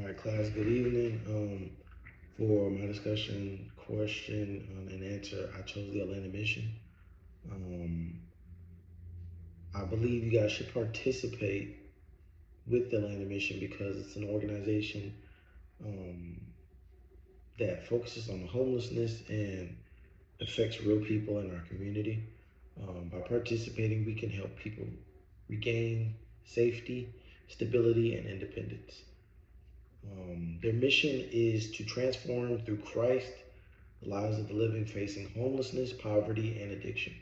right, class, good evening. For my discussion, question, and answer, I chose the Atlanta Mission. Um, I believe you guys should participate with the Atlanta Mission because it's an organization um, that focuses on homelessness and affects real people in our community. By participating, we can help people regain safety, stability, and independence. Their mission is to transform through Christ the lives of the living facing homelessness, poverty, and addiction.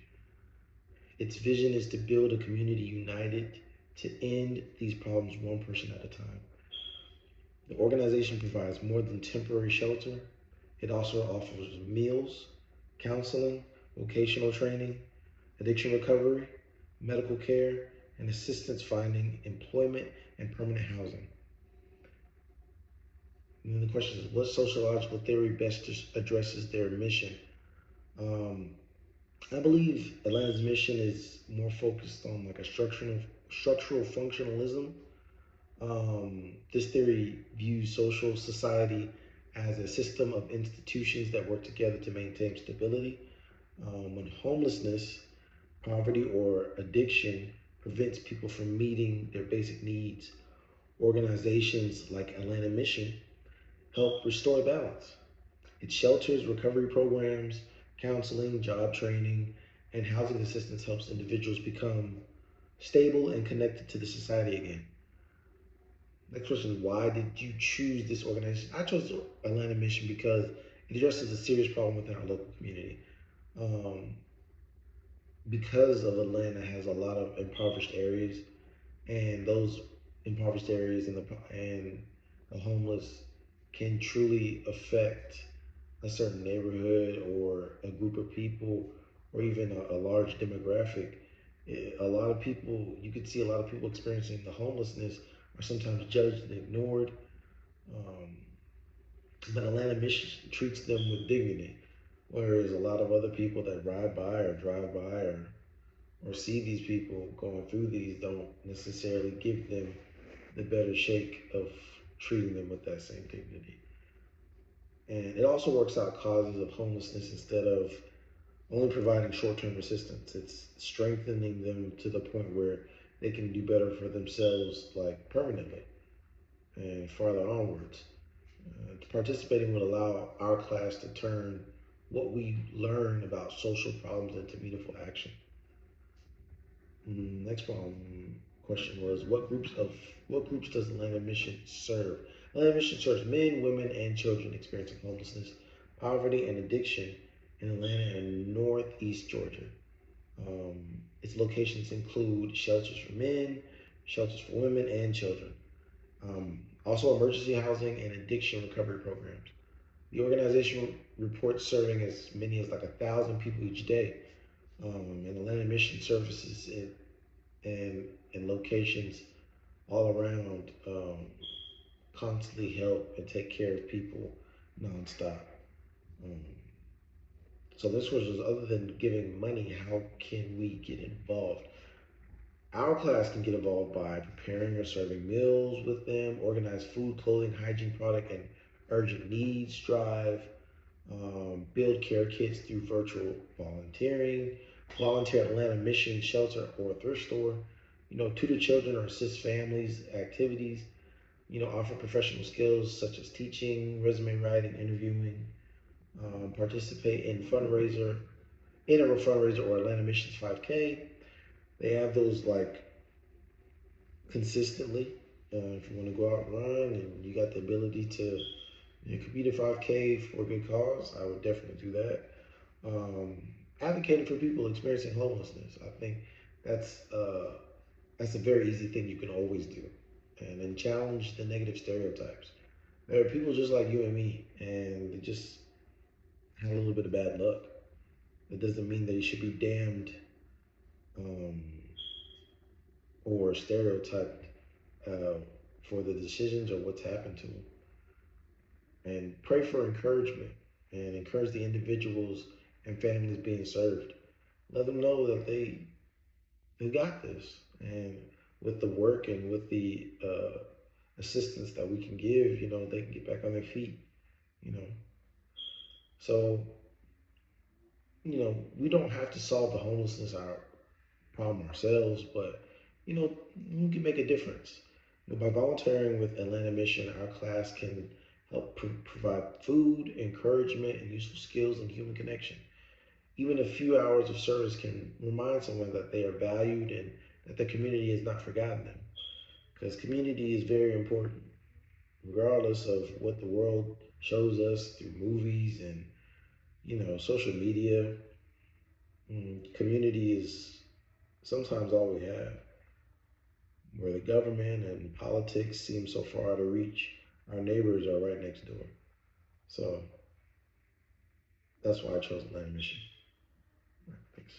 Its vision is to build a community united to end these problems one person at a time. The organization provides more than temporary shelter, it also offers meals, counseling, vocational training, addiction recovery, medical care, and assistance finding employment and permanent housing. And then the question is, what sociological theory best addresses their mission? Um, I believe Atlanta's mission is more focused on like a structural functionalism. This theory views social society as a system of institutions that work together to maintain stability. When homelessness, poverty, or addiction prevents people from meeting their basic needs, organizations like Atlanta Mission help restore balance. It shelters, recovery programs, counseling, job training, and housing assistance helps individuals become stable and connected to the society again. Next question is, why did you choose this organization? I chose the Atlanta Mission because it addresses a serious problem within our local community. Um, because of Atlanta has a lot of impoverished areas, and those impoverished areas and the homeless can truly affect a certain neighborhood or a group of people or even a large demographic. A lot of people, you could see a lot of people experiencing the homelessness are sometimes judged and ignored. Um, but Atlanta Mission treats them with dignity, whereas a lot of other people that ride by or drive by or see these people going through these don't necessarily give them the better shake of treating them with that same dignity. And it also works out causes of homelessness instead of only providing short term assistance. It's strengthening them to the point where they can do better for themselves, like permanently and farther onwards. Participating would allow our class to turn what we learn about social problems into meaningful action. Next question was, what groups does Atlanta Mission serve? Atlanta Mission serves men, women, and children experiencing homelessness, poverty, and addiction in Atlanta and Northeast Georgia. Its locations include shelters for men, shelters for women, and children. Also, emergency housing and addiction recovery programs. The organization reports serving as many as like 1,000 people each day. And Atlanta Mission services in locations all around constantly help and take care of people nonstop. Um, so this was just, other than giving money, how can we get involved? Our class can get involved by preparing or serving meals with them, organize food, clothing, hygiene product, and urgent needs drive, build care kits through virtual volunteering, volunteer at Atlanta Mission Shelter or Thrift Store, tutor children or assist families activities, offer professional skills such as teaching, resume writing, interviewing, participate in a fundraiser or Atlanta Missions 5K. They have those like consistently. If you want to go out and run and you got the ability to compete a 5K for a good cause, I would definitely do that. Um, Advocating for people experiencing homelessness, I think that's uh, that's a very easy thing you can always do, and then challenge the negative stereotypes. There are people just like you and me, and they just had a little bit of bad luck. It doesn't mean that you should be damned um, or stereotyped uh, for the decisions or what's happened to them. And pray for encouragement and encourage the individuals and families being served. Let them know that they got this, and with the work and with the assistance that we can give, they can get back on their feet, you know. So, we don't have to solve the homelessness our problem ourselves, but we can make a difference. By volunteering with Atlanta Mission, our class can help provide food, encouragement, and useful skills in human connection. Even a few hours of service can remind someone that they are valued and that the community has not forgotten them. Because community is very important, regardless of what the world shows us through movies and social media. Community is sometimes all we have. Where the government and politics seem so far out of reach, our neighbors are right next door. So that's why I chose Atlanta Mission. Thanks.